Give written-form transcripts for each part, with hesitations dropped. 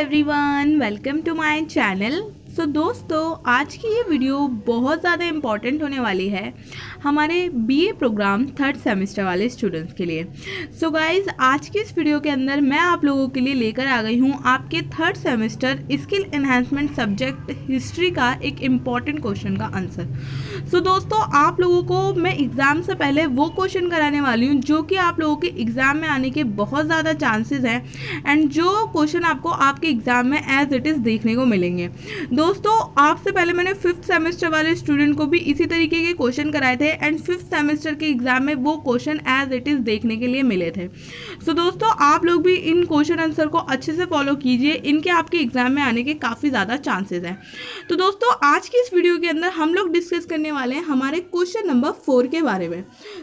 Everyone, welcome to my channel. So दोस्तों, आज की ये वीडियो बहुत ज़्यादा इम्पॉर्टेंट होने वाली है हमारे बीए प्रोग्राम थर्ड सेमेस्टर वाले स्टूडेंट्स के लिए। सो गाइज, आज की इस वीडियो के अंदर मैं आप लोगों के लिए लेकर आ गई हूँ आपके third semester skill enhancement subject history का एक इम्पॉर्टेंट क्वेश्चन का आंसर। सो दोस्तों, आप लोगों को मैं एग्ज़ाम से पहले वो क्वेश्चन कराने वाली हूँ जो कि आप लोगों के एग्ज़ाम में आने के बहुत ज़्यादा चांसेस हैं एंड जो क्वेश्चन आपको आपके एग्ज़ाम में एज इट इज़ देखने को मिलेंगे। दोस्तों, आपसे पहले मैंने फिफ्थ सेमेस्टर वाले स्टूडेंट को भी इसी तरीके के क्वेश्चन कराए थे एंड फिफ्थ सेमेस्टर के एग्जाम में वो क्वेश्चन एज इट इज़ देखने के लिए मिले थे। सो दोस्तों, आप लोग भी इन क्वेश्चन आंसर को अच्छे से फॉलो कीजिए, इनके आपके एग्जाम में आने के काफ़ी ज़्यादा चांसेस हैं। तो दोस्तों, आज की इस वीडियो के अंदर हम लोग डिस्कस करने वाले हैं हमारे क्वेश्चन नंबर 4 के बारे में।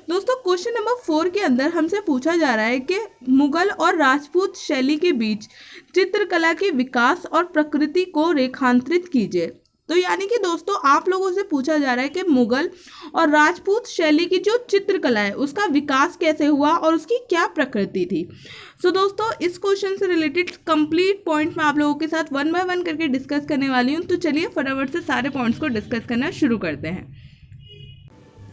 दोस्तों, क्वेश्चन नंबर 4 के अंदर हमसे पूछा जा रहा है कि मुगल और राजपूत शैली के बीच चित्रकला के विकास और प्रकृति को रेखांकित कीजिए। तो यानी कि दोस्तों, आप लोगों से पूछा जा रहा है कि मुगल और राजपूत शैली की जो चित्रकला है उसका विकास कैसे हुआ और उसकी क्या प्रकृति थी। सो दोस्तों, इस क्वेश्चन से रिलेटेड कंप्लीट पॉइंट मैं आप लोगों के साथ वन बाय वन करके डिस्कस करने वाली हूँ। तो चलिए फटाफट से सारे पॉइंट्स को डिस्कस करना शुरू करते हैं।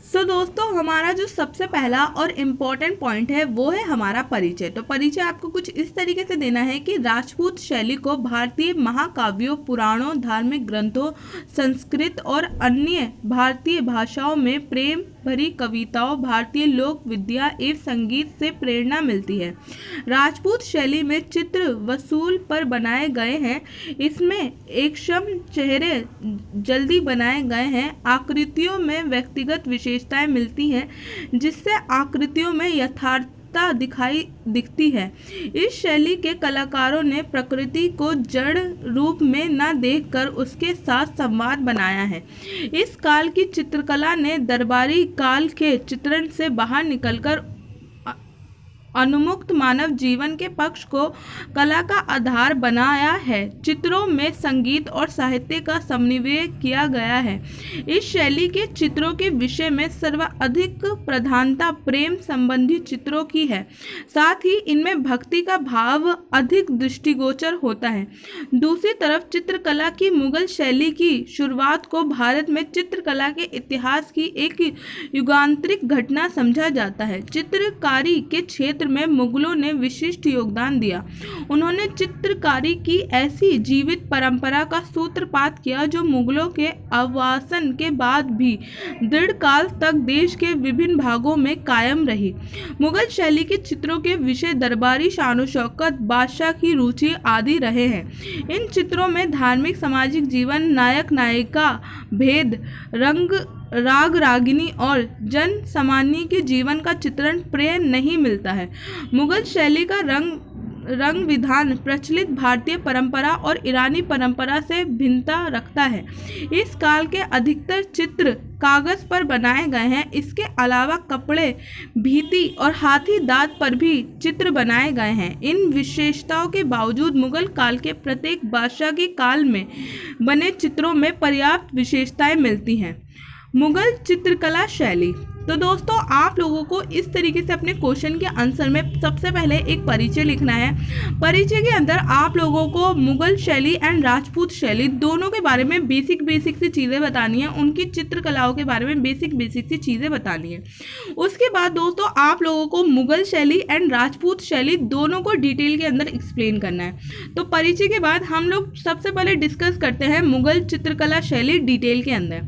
सो दोस्तों, हमारा जो सबसे पहला और इम्पॉर्टेंट पॉइंट है वो है हमारा परिचय। तो परिचय आपको कुछ इस तरीके से देना है कि राजपूत शैली को भारतीय महाकाव्यों, पुराणों, धार्मिक ग्रंथों, संस्कृत और अन्य भारतीय भाषाओं में प्रेम भरी कविताओं, भारतीय लोक विद्या एवं संगीत से प्रेरणा मिलती है। राजपूत शैली में चित्र वसूल पर बनाए गए हैं। इसमें एकसम चेहरे जल्दी बनाए गए हैं। आकृतियों में व्यक्तिगत विशेषताएं मिलती हैं जिससे आकृतियों में यथार्थता दिखती है। इस शैली के कलाकारों ने प्रकृति को जड़ रूप में न देखकर उसके साथ संवाद बनाया है। इस काल की चित्रकला ने दरबारी काल के चित्रण से बाहर निकलकर अनुमुक्त मानव जीवन के पक्ष को कला का आधार बनाया है। चित्रों में संगीत और साहित्य का समन्वय किया गया है। इस शैली के चित्रों के विषय में सर्वाधिक प्रधानता प्रेम संबंधी चित्रों की है। साथ ही इनमें भक्ति का भाव अधिक दृष्टिगोचर होता है। दूसरी तरफ चित्रकला की मुगल शैली की शुरुआत को भारत में चित्रकला के इतिहास की एक युगांतरिक घटना समझा जाता है। चित्रकारी के क्षेत्र में मुगलों ने विशिष्ट योगदान दिया। उन्होंने चित्रकारी की ऐसी जीवित परंपरा का सूत्रपात किया जो मुगलों के अवसान के बाद भी दीर्घ काल तक देश के विभिन्न भागों में कायम रही। मुगल शैली के चित्रों के विषय दरबारी शानो शौकत, बादशाह की रुचि आदि रहे हैं। इन चित्रों में धार्मिक सामाजिक जीवन, नायक नायिका भेद, राग रागिनी और जन सामान्य के जीवन का चित्रण प्रेम नहीं मिलता है। मुगल शैली का रंग विधान प्रचलित भारतीय परंपरा और ईरानी परंपरा से भिन्नता रखता है। इस काल के अधिकतर चित्र कागज पर बनाए गए हैं। इसके अलावा कपड़े, भित्ति और हाथी दांत पर भी चित्र बनाए गए हैं। इन विशेषताओं के बावजूद मुगल काल के प्रत्येक बादशाह के काल में बने चित्रों में पर्याप्त विशेषताएं मिलती हैं। मुगल चित्रकला शैली। तो दोस्तों, आप लोगों को इस तरीके से अपने क्वेश्चन के आंसर में सबसे पहले एक परिचय लिखना है। परिचय के अंदर आप लोगों को मुगल शैली एंड राजपूत शैली दोनों के बारे में बेसिक सी चीज़ें बतानी है। उनकी चित्रकलाओं के बारे में बेसिक सी चीज़ें बतानी है। उसके बाद दोस्तों, आप लोगों को मुगल शैली एंड राजपूत शैली दोनों को डिटेल के अंदर एक्सप्लेन करना है। तो परिचय के बाद हम लोग सबसे पहले डिस्कस करते हैं मुगल चित्रकला शैली डिटेल के अंदर।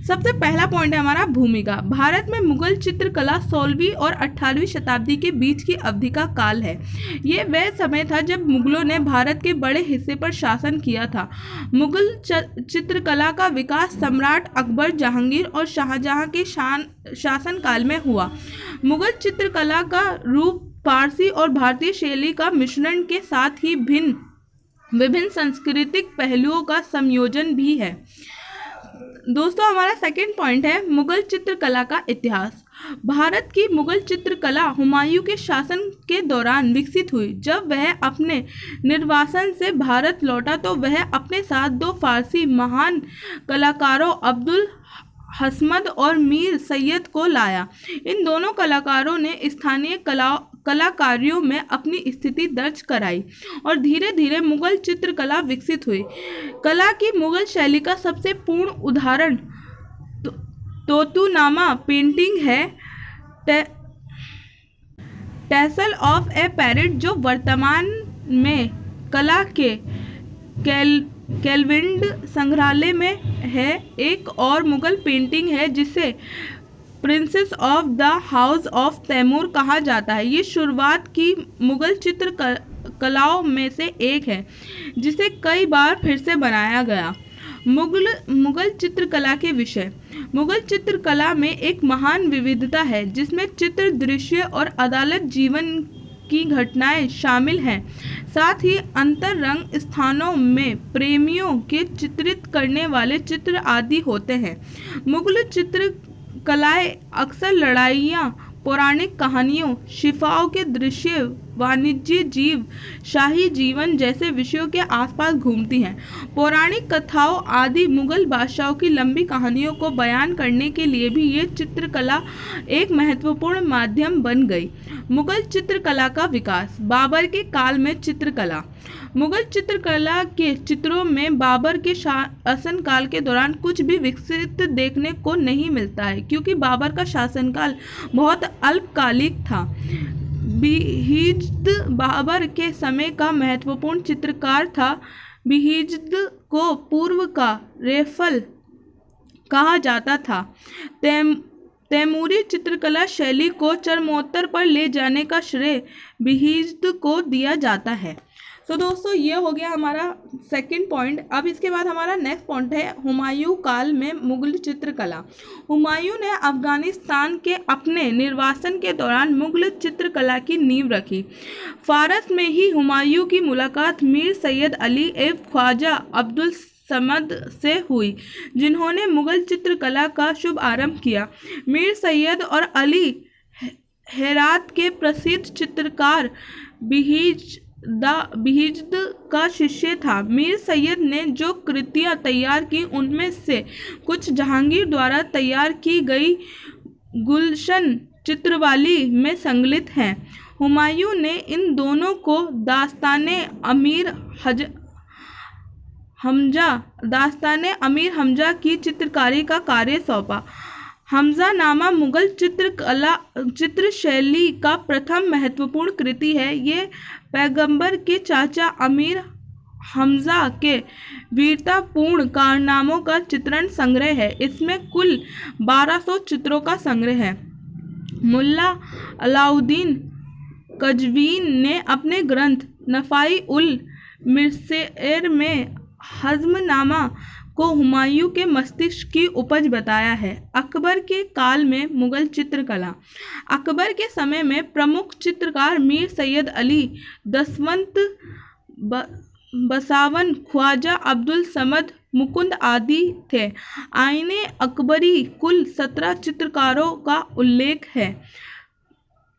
सबसे पहला पॉइंट है हमारा भूमिका। भारत में मुगल चित्रकला 16वीं और 18वीं शताब्दी के बीच की अवधि का काल है। ये वह समय था जब मुगलों ने भारत के बड़े हिस्से पर शासन किया था। मुगल चित्रकला का विकास सम्राट अकबर, जहांगीर और शाहजहां के शासन काल में हुआ। मुगल चित्रकला का रूप फारसी और भारतीय शैली का मिश्रण के साथ ही विभिन्न सांस्कृतिक पहलुओं का संयोजन भी है। दोस्तों, हमारा सेकंड पॉइंट है मुगल चित्रकला का इतिहास। भारत की मुगल चित्रकला हुमायूं के शासन के दौरान विकसित हुई। जब वह अपने निर्वासन से भारत लौटा तो वह अपने साथ दो फारसी महान कलाकारों अब्दुल हसमद और मीर सैयद को लाया। इन दोनों कलाकारों ने स्थानीय कलाकारियों में अपनी स्थिति दर्ज कराई और धीरे धीरे मुगल चित्रकला विकसित हुई। कला की मुगल शैली का सबसे पूर्ण उदाहरण तोतुनामा पेंटिंग है। टेसल ऑफ ए पैरेट, जो वर्तमान में कला के केल्विन संग्रहालय में है, एक और मुगल पेंटिंग है जिसे princess of the house of Timur कहा जाता है। ये शुरुआत की मुगल चित्रकलाओं में से एक है जिसे कई बार फिर से बनाया गया। मुगल चित्रकला के विषय। मुगल चित्रकला में एक महान विविधता है जिसमें चित्र, दृश्य और अदालत जीवन की घटनाएं शामिल हैं। साथ ही अंतरंग स्थानों में प्रेमियों के चित्रित करने वाले चित्र आदि होते हैं। मुगल चित्रकलाएं अक्सर लड़ाइयाँ, पौराणिक कहानियों, शिफाओं के दृश्य, वाणिज्य जीव, शाही जीवन जैसे विषयों के आसपास घूमती हैं। पौराणिक कथाओं आदि मुगल बादशाहों की लंबी कहानियों को बयान करने के लिए भी ये चित्रकला एक महत्वपूर्ण माध्यम बन गई। मुगल चित्रकला का विकास। बाबर के काल में चित्रकला। मुगल चित्रकला के चित्रों में बाबर के शासनकाल के दौरान कुछ भी विकसित देखने को नहीं मिलता है, क्योंकि बाबर का शासनकाल बहुत अल्पकालिक था। बिहिज्द बाबर के समय का महत्वपूर्ण चित्रकार था। बिहिज्द को पूर्व का रेफल कहा जाता था। तैमूरी चित्रकला शैली को चरमोत्तर पर ले जाने का श्रेय बिहिज्द को दिया जाता है। तो दोस्तों, ये हो गया हमारा सेकंड पॉइंट। अब इसके बाद हमारा नेक्स्ट पॉइंट है हुमायूं काल में मुगल चित्रकला। हुमायूं ने अफगानिस्तान के अपने निर्वासन के दौरान मुगल चित्रकला की नींव रखी। फारस में ही हुमायूं की मुलाकात मीर सैयद अली एवं ख्वाजा अब्दुल समद से हुई, जिन्होंने मुगल चित्रकला का शुभ आरंभ किया। मीर सैयद और अली हेरात के प्रसिद्ध चित्रकार बिहिज्द का शिष्य था। मीर सैयद ने जो कृतियाँ तैयार की उनमें से कुछ जहांगीर द्वारा तैयार की गई गुलशन चित्रवाली में संकलित हैं। हुमायूं ने इन दोनों को दास्ताने अमीर हमजा की चित्रकारी का कार्य सौंपा। हमजा नामा मुगल चित्र शैली का प्रथम महत्वपूर्ण कृति है। ये पैगंबर के चाचा अमीर हमजा के वीरतापूर्ण कारनामों का चित्रण संग्रह है। इसमें कुल 1200 चित्रों का संग्रह है। मुल्ला अलाउद्दीन कजवीन ने अपने ग्रंथ नफ़ाई उल मिरसेर में हज़्मनामा को हुमायूं के मस्तिष्क की उपज बताया है। अकबर के काल में मुगल चित्रकला। अकबर के समय में प्रमुख चित्रकार मीर सैयद अली, दसवंत बसावन, ख्वाजा अब्दुल समद, मुकुंद आदि थे। आईने अकबरी कुल 17 चित्रकारों का उल्लेख है।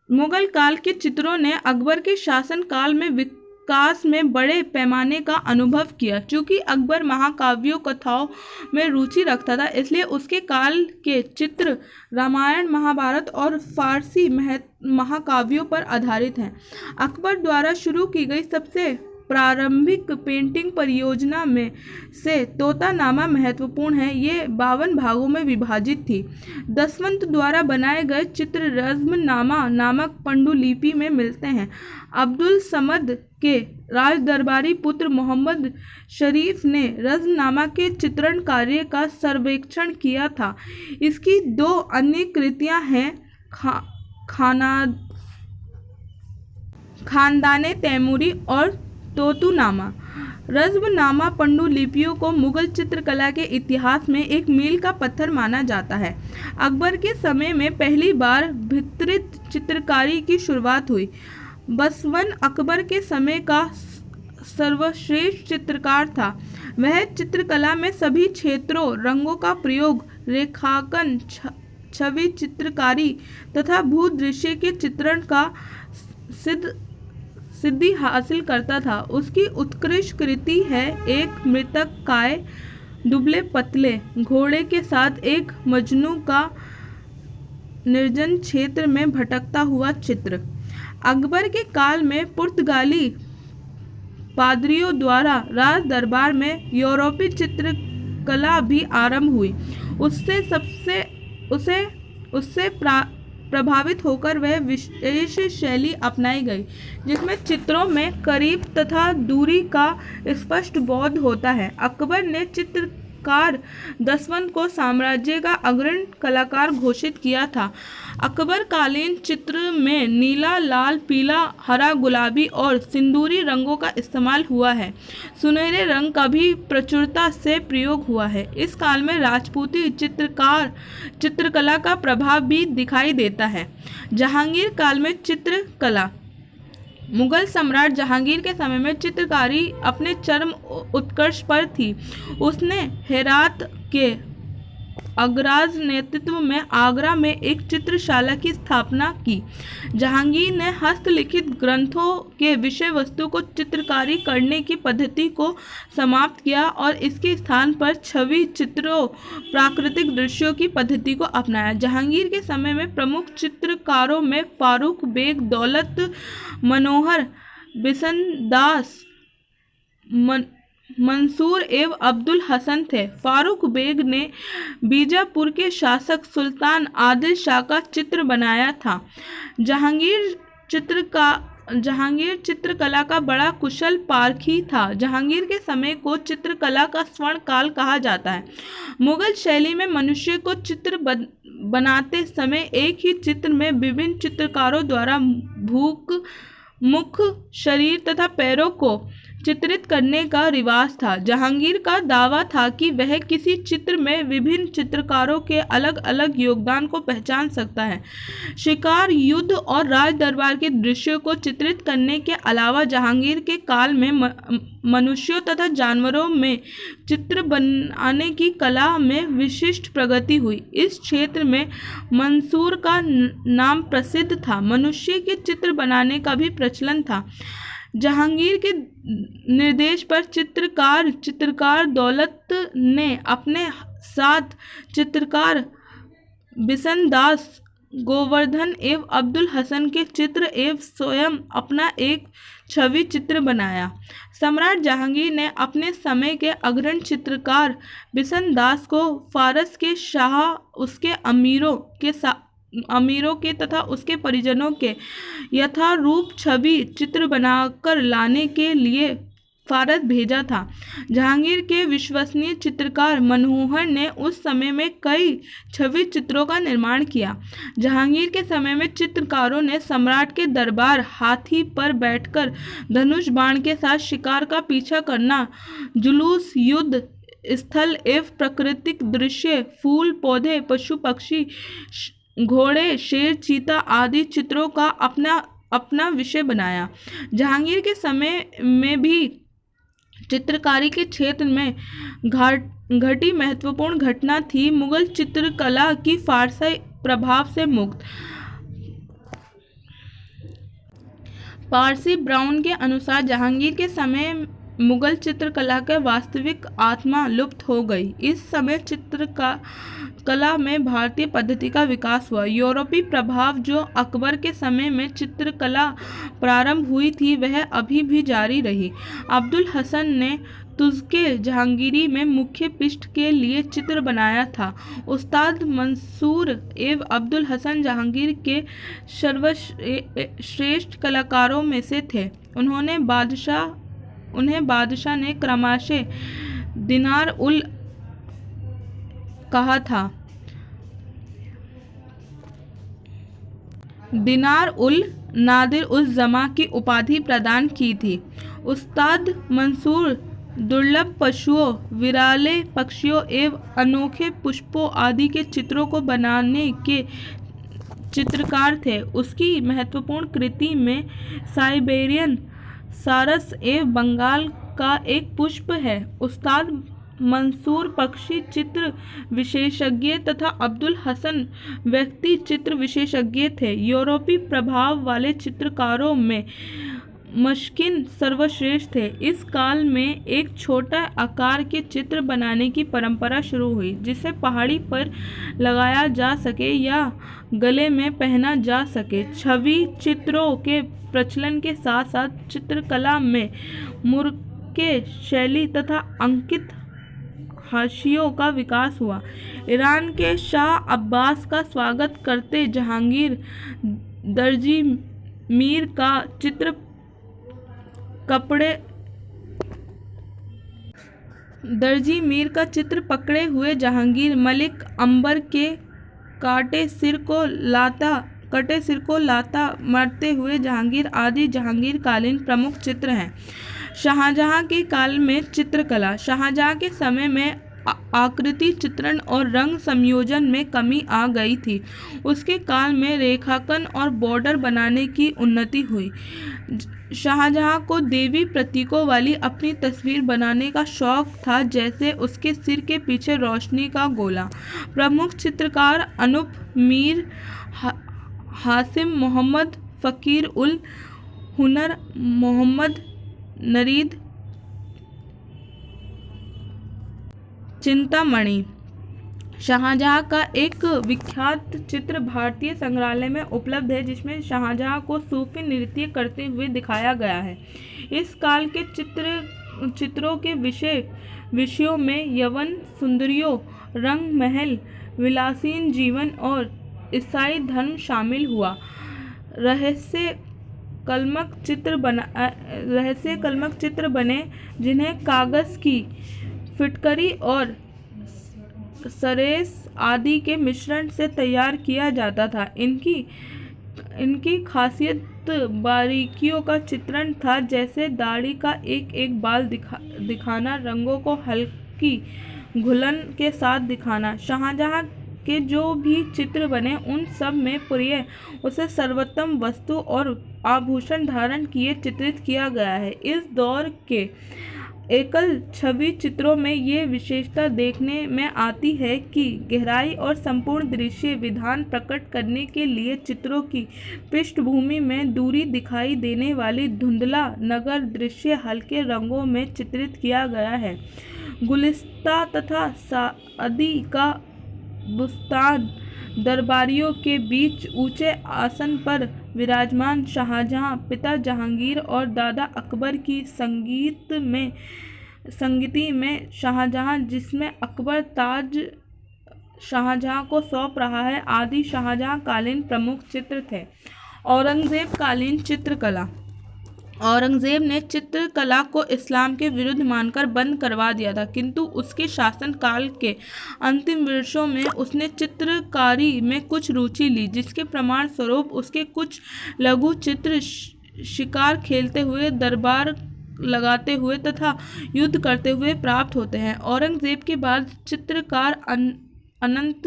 मुगल काल के चित्रों ने अकबर के शासन काल में विकास में बड़े पैमाने का अनुभव किया। चूँकि अकबर महाकाव्यों कथाओं में रुचि रखता था, इसलिए उसके काल के चित्र रामायण, महाभारत और फारसी महाकाव्यों पर आधारित हैं। अकबर द्वारा शुरू की गई सबसे प्रारंभिक पेंटिंग परियोजना में से तोतानामा महत्वपूर्ण है। ये 52 भागों में विभाजित थी। दसवंत द्वारा बनाए गए चित्र रज़्मनामा नामक पांडुलिपि में मिलते हैं। अब्दुल समद के राजदरबारी पुत्र मोहम्मद शरीफ ने रज़्मनामा के चित्रण कार्य का सर्वेक्षण किया था। इसकी 2 अन्य कृतियां हैं, खानदाने तैमूरी और तोतुनामा। रज़्मनामा पांडुलिपियों को मुगल चित्रकला के इतिहास में एक मील का पत्थर माना जाता है। अकबर के समय में पहली बार विस्तृत चित्रकारी की शुरुआत हुई। बसवन अकबर के समय का सर्वश्रेष्ठ चित्रकार था। वह चित्रकला में सभी क्षेत्रों, रंगों का प्रयोग, रेखांकन, छवि चित्रकारी तथा भूदृश्य के चित्रण का सिद्धि हासिल करता था। उसकी उत्कृष्ट कृति है एक मृतक काय दुबले पतले घोड़े के साथ एक मजनू का निर्जन क्षेत्र में भटकता हुआ चित्र। अकबर के काल में पुर्तगाली पादरियों द्वारा राज दरबार में यूरोपीय चित्रकला भी आरंभ हुई। उससे प्रभावित होकर वह विशेष शैली अपनाई गई जिसमें चित्रों में करीब तथा दूरी का स्पष्ट बोध होता है। अकबर ने चित्रकार दसवंत को साम्राज्य का अग्रणी कलाकार घोषित किया था। अकबर कालीन चित्र में नीला, लाल, पीला, हरा, गुलाबी और सिंदूरी रंगों का इस्तेमाल हुआ है। सुनहरे रंग का भी प्रचुरता से प्रयोग हुआ है। इस काल में राजपूती चित्रकला का प्रभाव भी दिखाई देता है। जहांगीर काल में चित्रकला। मुगल सम्राट जहांगीर के समय में चित्रकारी अपने चरम उत्कर्ष पर थी। उसने हेरात के अग्रज नेतृत्व में आगरा में एक चित्रशाला की स्थापना की। जहांगीर ने हस्तलिखित ग्रंथों के विषय वस्तु को चित्रकारी करने की पद्धति को समाप्त किया और इसके स्थान पर छवि चित्रों, प्राकृतिक दृश्यों की पद्धति को अपनाया। जहांगीर के समय में प्रमुख चित्रकारों में फारूक बेग, दौलत मनोहर, बिसनदास, मंसूर एवं अब्दुल हसन थे। फारूक बेग ने बीजापुर के शासक सुल्तान आदिल शाह का चित्र बनाया था। जहांगीर चित्रकला का बड़ा कुशल पारखी था। जहांगीर के समय को चित्रकला का स्वर्ण काल कहा जाता है। मुगल शैली में मनुष्य को चित्र बनाते समय एक ही चित्र में विभिन्न चित्रकारों द्वारा भूख, मुख, शरीर तथा पैरों को चित्रित करने का रिवाज था। जहांगीर का दावा था कि वह किसी चित्र में विभिन्न चित्रकारों के अलग अलग योगदान को पहचान सकता है। शिकार, युद्ध और राज दरबार के दृश्यों को चित्रित करने के अलावा जहांगीर के काल में मनुष्यों तथा जानवरों में चित्र बनाने की कला में विशिष्ट प्रगति हुई। इस क्षेत्र में मंसूर का नाम प्रसिद्ध था। मनुष्य के चित्र बनाने का भी प्रचलन था। जहांगीर के निर्देश पर चित्रकार दौलत ने अपने साथ चित्रकार बिसनदास, गोवर्धन एवं अब्दुल हसन के चित्र एवं स्वयं अपना एक छवि चित्र बनाया। सम्राट जहांगीर ने अपने समय के अग्रणी चित्रकार बिसनदास को फारस के शाह, उसके अमीरों के तथा उसके परिजनों के यथारूप छवि चित्र बनाकर लाने के लिए फारस भेजा था। जहांगीर के विश्वसनीय चित्रकार मनोहर ने उस समय में कई छवि चित्रों का निर्माण किया। जहांगीर के समय में चित्रकारों ने सम्राट के दरबार, हाथी पर बैठकर धनुष बाण के साथ शिकार का पीछा करना, जुलूस, युद्ध स्थल एवं प्राकृतिक दृश्य, फूल, पौधे, पशु पक्षी, घोड़े, शेर, चीता आदि चित्रों का अपना विषय बनाया। जहांगीर के समय में भी चित्रकारी के क्षेत्र में घटी महत्वपूर्ण घटना थी। मुगल चित्रकला की फारसी प्रभाव से मुक्त। पारसी ब्राउन के अनुसार जहांगीर के समय मुगल चित्रकला के वास्तविक आत्मा लुप्त हो गई। इस समय चित्रकला में भारतीय पद्धति का विकास हुआ। यूरोपीय प्रभाव जो अकबर के समय में चित्रकला प्रारंभ हुई थी वह अभी भी जारी रही। अब्दुल हसन ने तुज़्के जहांगीरी में मुख्य पृष्ठ के लिए चित्र बनाया था। उस्ताद मंसूर एवं अब्दुल हसन जहांगीर के सर्वश्रेष्ठ कलाकारों में से थे। उन्हें बादशाह ने क्रमशः दिनार उल कहा था। दिनार उल नादिर उल जमा की उपाधि प्रदान की थी। उस्ताद मंसूर दुर्लभ पशुओं, विराले पक्षियों एवं अनोखे पुष्पों आदि के चित्रों को बनाने के चित्रकार थे। उसकी महत्वपूर्ण कृति में साइबेरियन सारस एवं बंगाल का एक पुष्प है। उस्ताद मंसूर पक्षी चित्र विशेषज्ञ तथा अब्दुल हसन व्यक्ति चित्र विशेषज्ञ थे। यूरोपीय प्रभाव वाले चित्रकारों में मशकिन सर्वश्रेष्ठ थे। इस काल में एक छोटा आकार के चित्र बनाने की परंपरा शुरू हुई, जिसे पहाड़ी पर लगाया जा सके या गले में पहना जा सके। छवि चित्रों के प्रचलन के साथ साथ चित्रकला में मुर्के शैली तथा अंकित हाशियों का विकास हुआ। ईरान के शाह अब्बास का स्वागत करते जहांगीर दर्जी मीर का चित्र पकड़े हुए जहांगीर, मलिक अंबर के कटे सिर को लाता मारते हुए जहांगीर आदि जहांगीर कालीन प्रमुख चित्र हैं। शाहजहां के काल में चित्रकला। शाहजहां के समय में आकृति चित्रण और रंग संयोजन में कमी आ गई थी। उसके काल में रेखांकन और बॉर्डर बनाने की उन्नति हुई। शाहजहां को देवी प्रतीकों वाली अपनी तस्वीर बनाने का शौक था, जैसे उसके सिर के पीछे रोशनी का गोला। प्रमुख चित्रकार अनूप मीर, हासिम मोहम्मद, फकीर उल हुनर मोहम्मद नरीद, चिंतामणि। शाहजहां का एक विख्यात चित्र भारतीय संग्रहालय में उपलब्ध है, जिसमें शाहजहां को सूफी नृत्य करते हुए दिखाया गया है। इस काल के चित्रों के विषयों में यवन सुंदरियों, रंग महल, विलासीन जीवन और ईसाई धर्म शामिल हुआ। रहस्य कलमक चित्र बने, जिन्हें कागज की फिटकरी और सरेस आदि के मिश्रण से तैयार किया जाता था। इनकी खासियत बारीकियों का चित्रण था, जैसे दाढ़ी का एक एक बाल दिखाना, रंगों को हल्की घुलन के साथ दिखाना। शाहजहां के जो भी चित्र बने, उन सब में प्रिय उसे सर्वोत्तम वस्तु और आभूषण धारण किए चित्रित किया गया है। इस दौर के एकल छवि चित्रों में ये विशेषता देखने में आती है कि गहराई और संपूर्ण दृश्य विधान प्रकट करने के लिए चित्रों की पृष्ठभूमि में दूरी दिखाई देने वाली धुंधला नगर दृश्य हल्के रंगों में चित्रित किया गया है। गुलिस्ता तथा सादी का बुस्तान, दरबारियों के बीच ऊंचे आसन पर विराजमान शाहजहां, पिता जहांगीर और दादा अकबर की संगति में शाहजहां, जिसमें अकबर ताज शाहजहां को सौंप रहा है, आदि शाहजहां कालीन प्रमुख चित्र थे। औरंगजेब कालीन चित्रकला। औरंगजेब ने चित्रकला को इस्लाम के विरुद्ध मानकर बंद करवा दिया था, किंतु उसके शासन काल के अंतिम वर्षों में उसने चित्रकारी में कुछ रुचि ली, जिसके प्रमाण स्वरूप उसके कुछ लघु चित्र शिकार खेलते हुए, दरबार लगाते हुए तथा युद्ध करते हुए प्राप्त होते हैं। औरंगजेब के बाद चित्रकार अनंत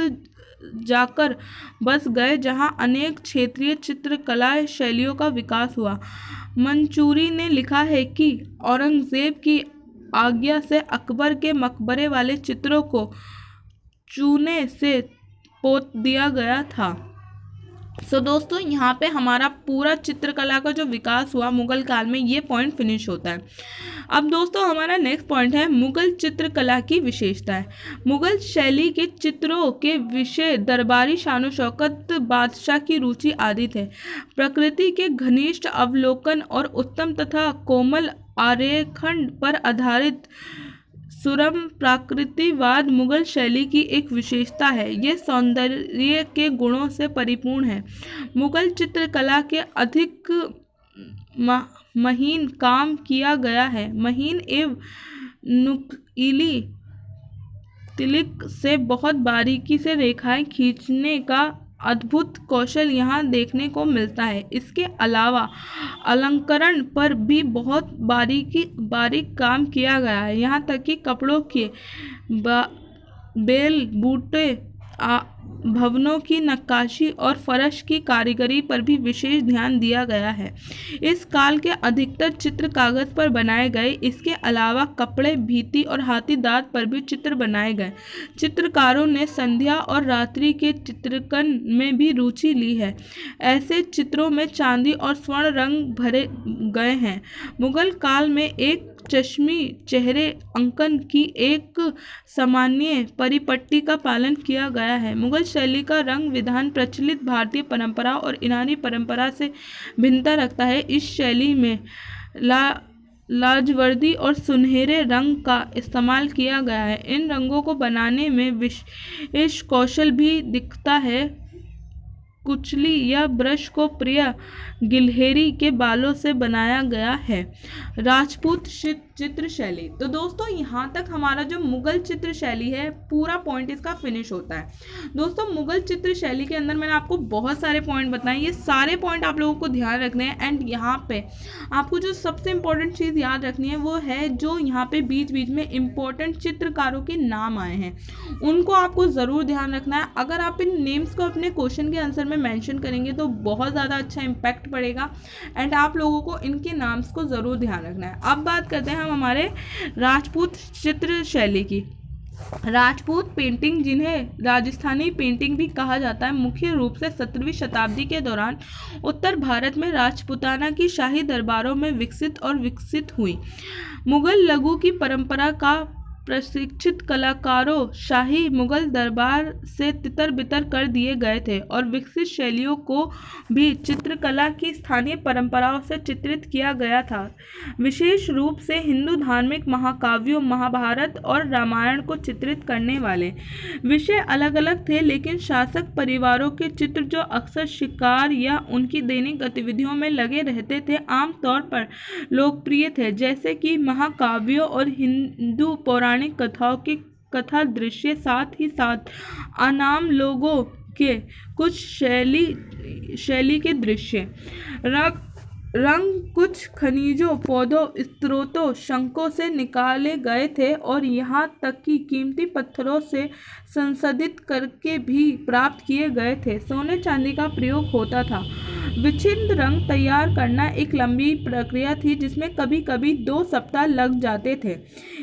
जाकर बस गए, जहां अनेक क्षेत्रीय चित्रकला शैलियों का विकास हुआ। मंसूरी ने लिखा है कि औरंगजेब की आज्ञा से अकबर के मकबरे वाले चित्रों को चूने से पोत दिया गया था। दोस्तों, यहाँ पे हमारा पूरा चित्रकला का जो विकास हुआ मुगल काल में, ये पॉइंट फिनिश होता है। अब दोस्तों, हमारा नेक्स्ट पॉइंट है मुगल चित्रकला की विशेषताएं। मुगल शैली के चित्रों के विषय दरबारी शान शौकत, बादशाह की रुचि आदि थे। प्रकृति के घनिष्ठ अवलोकन और उत्तम तथा कोमल आरेखन पर आधारित सुरम प्राकृतिकवाद मुगल शैली की एक विशेषता है। ये सौंदर्य के गुणों से परिपूर्ण है। मुगल चित्रकला के अधिक महीन काम किया गया है। महीन एवं नुकीली तिलक से बहुत बारीकी से रेखाएं खींचने का अद्भुत कौशल यहाँ देखने को मिलता है। इसके अलावा अलंकरण पर भी बहुत बारीक काम किया गया है। यहाँ तक कि कपड़ों के बेल बूटे भवनों की नक्काशी और फर्श की कारीगरी पर भी विशेष ध्यान दिया गया है। इस काल के अधिकतर चित्र कागज पर बनाए गए। इसके अलावा कपड़े, भित्ति और हाथी दांत पर भी चित्र बनाए गए। चित्रकारों ने संध्या और रात्रि के चित्रकन में भी रुचि ली है। ऐसे चित्रों में चांदी और स्वर्ण रंग भरे गए हैं। मुगल काल में एक चश्मी चेहरे अंकन की एक सामान्य परिपट्टी का पालन किया गया है। मुगल शैली का रंग विधान प्रचलित भारतीय परंपरा और ईरानी परंपरा से भिन्नता रखता है। इस शैली में लाजवर्दी और सुनहरे रंग का इस्तेमाल किया गया है। इन रंगों को बनाने में विशेष कौशल भी दिखता है। कुचली या ब्रश को प्रिय गिलहरी के बालों से बनाया गया है। राजपूत चित्र शैली। तो दोस्तों यहाँ तक हमारा जो मुगल चित्र शैली है पूरा पॉइंट इसका फिनिश होता है। दोस्तों मुगल चित्र शैली के अंदर मैंने आपको बहुत सारे पॉइंट बताए। ये सारे पॉइंट आप लोगों को ध्यान रखने हैं। एंड यहाँ पे आपको जो सबसे इम्पोर्टेंट चीज़ याद रखनी है वो है जो यहाँ पे बीच बीच में इम्पोर्टेंट चित्रकारों के नाम आए हैं उनको आपको ज़रूर ध्यान रखना है। अगर आप इन नेम्स को अपने क्वेश्चन के आंसर में मेंशन करेंगे तो बहुत ज़्यादा अच्छा इम्पैक्ट पड़ेगा। एंड आप लोगों को इनके नाम्स को ज़रूर ध्यान रखना है। अब बात करते हैं हम हमारे राजपूत चित्र शैली की। राजपूत पेंटिंग, जिन्हें राजस्थानी पेंटिंग भी कहा जाता है, मुख्य रूप से 17वीं शताब्दी के दौरान उत्तर भारत में राजपूताना की शाही दरबारों में विकसित हुई। मुगल लघु की परंपरा का प्रशिक्षित कलाकारों शाही मुगल दरबार से तितर बितर कर दिए गए थे और विकसित शैलियों को भी चित्रकला की स्थानीय परंपराओं से चित्रित किया गया था। विशेष रूप से हिंदू धार्मिक महाकाव्यों, महाभारत और रामायण को चित्रित करने वाले विषय अलग अलग थे, लेकिन शासक परिवारों के चित्र जो अक्सर शिकार या उनकी दैनिक गतिविधियों में लगे रहते थे आमतौर पर लोकप्रिय थे, जैसे कि महाकाव्यों और हिंदू पौराणिक कथाओं के कथा दृश्य। साथ ही साथ अनाम लोगों के कुछ शैली के दृश्य रंग कुछ खनिजों, पौधों, स्रोतों, शंखों से निकाले गए थे और यहाँ तक कि कीमती पत्थरों से संसाधित करके भी प्राप्त किए गए थे। सोने चांदी का प्रयोग होता था। विचित्र रंग तैयार करना एक लंबी प्रक्रिया थी जिसमें कभी कभी 2 सप्ताह लग जाते थे।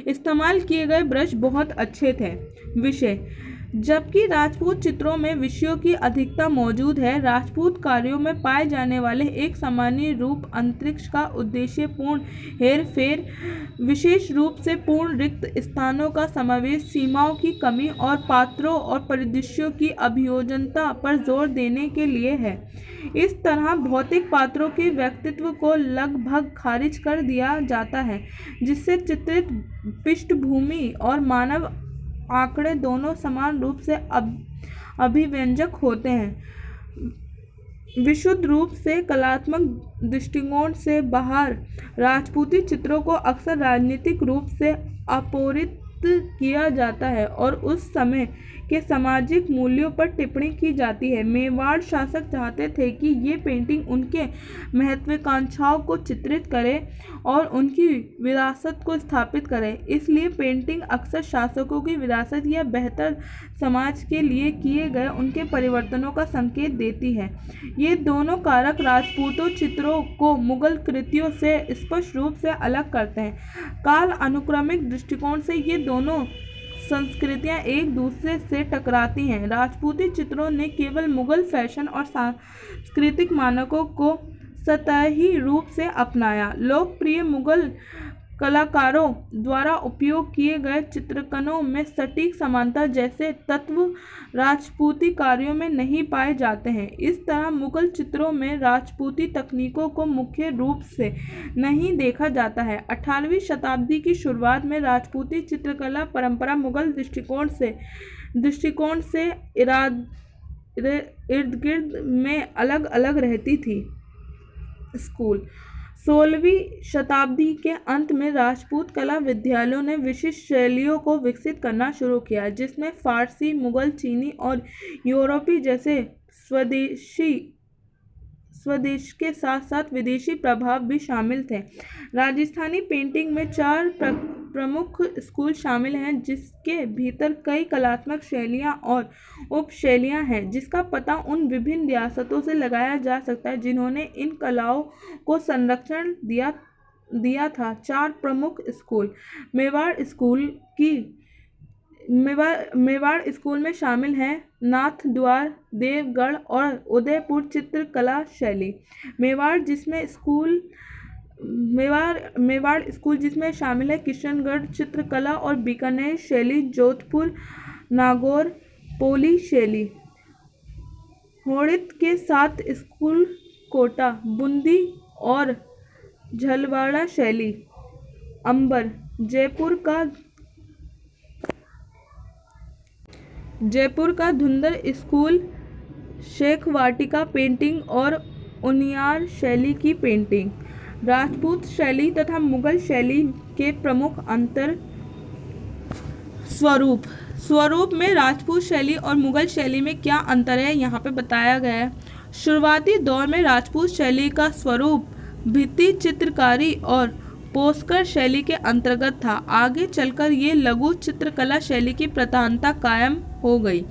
इस्तेमाल किए गए ब्रश बहुत अच्छे थे। विषय, जबकि राजपूत चित्रों में विषयों की अधिकता मौजूद है, राजपूत कार्यों में पाए जाने वाले एक सामान्य रूप अंतरिक्ष का उद्देश्यपूर्ण हेरफेर, विशेष रूप से पूर्ण रिक्त स्थानों का समावेश, सीमाओं की कमी और पात्रों और परिदृश्यों की अभियोजनता पर जोर देने के लिए है। इस तरह भौतिक पात्रों के व्यक्तित्व को लगभग खारिज कर दिया जाता है, जिससे चित्रित पृष्ठभूमि और मानव आंकड़े दोनों समान रूप से अभिव्यंजक होते हैं। विशुद्ध रूप से कलात्मक दृष्टिकोण से बाहर राजपूती चित्रों को अक्सर राजनीतिक रूप से अपोरित किया जाता है और उस समय के सामाजिक मूल्यों पर टिप्पणी की जाती है। मेवाड़ शासक चाहते थे कि ये पेंटिंग उनके महत्वाकांक्षाओं को चित्रित करे और उनकी विरासत को स्थापित करे। इसलिए पेंटिंग अक्सर शासकों की विरासत या बेहतर समाज के लिए किए गए उनके परिवर्तनों का संकेत देती है। ये दोनों कारक राजपूतों चित्रों को मुगल कृतियों से स्पष्ट रूप से अलग करते हैं। काल अनुक्रमिक दृष्टिकोण से ये दोनों संस्कृतियां एक दूसरे से टकराती हैं। राजपूती चित्रों ने केवल मुगल फैशन और सांस्कृतिक मानकों को सतही रूप से अपनाया। लोकप्रिय मुगल कलाकारों द्वारा उपयोग किए गए चित्रकनों में सटीक समानता जैसे तत्व राजपूती कार्यों में नहीं पाए जाते हैं। इस तरह मुगल चित्रों में राजपूती तकनीकों को मुख्य रूप से नहीं देखा जाता है। 18वीं शताब्दी की शुरुआत में राजपूती चित्रकला परंपरा मुगल दृष्टिकोण से इर्द गिर्द में अलग अलग रहती थी। स्कूल 16वीं शताब्दी के अंत में राजपूत कला विद्यालयों ने विशिष्ट शैलियों को विकसित करना शुरू किया, जिसमें फारसी, मुगल, चीनी और यूरोपी जैसे स्वदेश के साथ साथ विदेशी प्रभाव भी शामिल थे। राजस्थानी पेंटिंग में 4 प्रमुख स्कूल शामिल हैं, जिसके भीतर कई कलात्मक शैलियाँ और उपशैलियाँ हैं, जिसका पता उन विभिन्न रियासतों से लगाया जा सकता है जिन्होंने इन कलाओं को संरक्षण दिया था। 4 प्रमुख स्कूल मेवाड़ स्कूल में शामिल हैं नाथद्वार, देवगढ़ और उदयपुर चित्रकला शैली। मेवाड़ स्कूल जिसमें शामिल है किशनगढ़ चित्रकला और बीकानेर शैली, जोधपुर नागौर पोली शैली। होड़ित के 7 स्कूल कोटा, बूंदी और झलवाड़ा शैली। अंबर जयपुर का धुंधर स्कूल शेखवाटिका पेंटिंग और उनियार शैली की पेंटिंग। राजपूत शैली तथा मुगल शैली के प्रमुख अंतर। स्वरूप में राजपूत शैली और मुगल शैली में क्या अंतर है यहाँ पे बताया गया है। शुरुआती दौर में राजपूत शैली का स्वरूप भित्ति चित्रकारी और पोस्कर शैली के अंतर्गत था। आगे चलकर ये लघु चित्रकला शैली की प्रधानता कायम हो गई।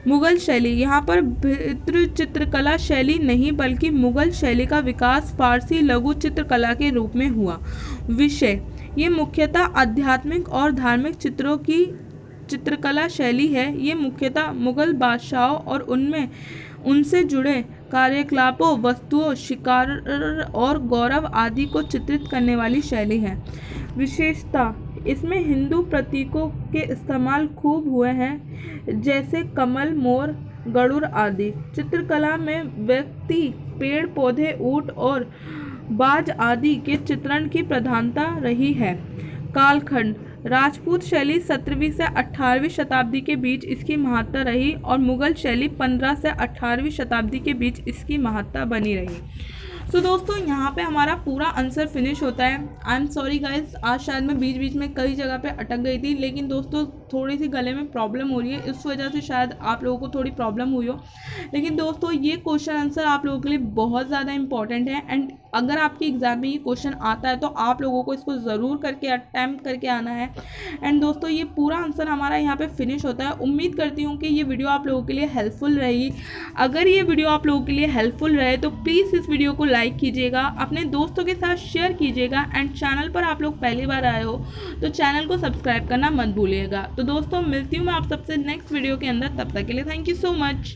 मुगल शैली, यहाँ पर भित्ति चित्रकला शैली नहीं बल्कि मुगल शैली का विकास फारसी लघु चित्रकला के रूप में हुआ। विषय, ये मुख्यतः आध्यात्मिक और धार्मिक चित्रों की चित्रकला शैली है। ये मुख्यतः मुगल बादशाहों और उनसे जुड़े कार्यकलापों, वस्तुओं, शिकार और गौरव आदि को चित्रित करने वाली शैली है। विशेषता, इसमें हिंदू प्रतीकों के इस्तेमाल खूब हुए हैं, जैसे कमल, मोर, गरुड़ आदि। चित्रकला में व्यक्ति, पेड़ पौधे, ऊंट और बाज आदि के चित्रण की प्रधानता रही है। कालखंड, राजपूत शैली 17वीं से 18वीं शताब्दी के बीच इसकी महत्ता रही और मुगल शैली 15 से 18वीं शताब्दी के बीच इसकी महत्ता बनी रही। तो दोस्तों यहाँ पे हमारा पूरा आंसर फिनिश होता है। आई एम सॉरी गाइज, आज शायद मैं बीच बीच में कई जगह पे अटक गई थी, लेकिन दोस्तों थोड़ी सी गले में प्रॉब्लम हो रही है, इस वजह से शायद आप लोगों को थोड़ी प्रॉब्लम हुई हो। लेकिन दोस्तों ये क्वेश्चन आंसर आप लोगों के लिए बहुत ज़्यादा इंपॉर्टेंट है, एंड अगर आपके एग्जाम में ये क्वेश्चन आता है तो आप लोगों को इसको ज़रूर करके अटैम्प्ट करके आना है। एंड दोस्तों ये पूरा आंसर हमारा यहाँ पे फिनिश होता है। उम्मीद करती हूँ कि ये वीडियो आप लोगों के लिए हेल्पफुल रही। अगर ये वीडियो आप लोगों के लिए हेल्पफुल रहे तो प्लीज़ इस वीडियो को लाइक कीजिएगा, अपने दोस्तों के साथ शेयर कीजिएगा, एंड चैनल पर आप लोग पहली बार आए हो तो चैनल को सब्सक्राइब करना मत भूलिएगा। तो दोस्तों मिलती हूँ मैं आप सबसे नेक्स्ट वीडियो के अंदर, तब तक के लिए थैंक यू सो मच।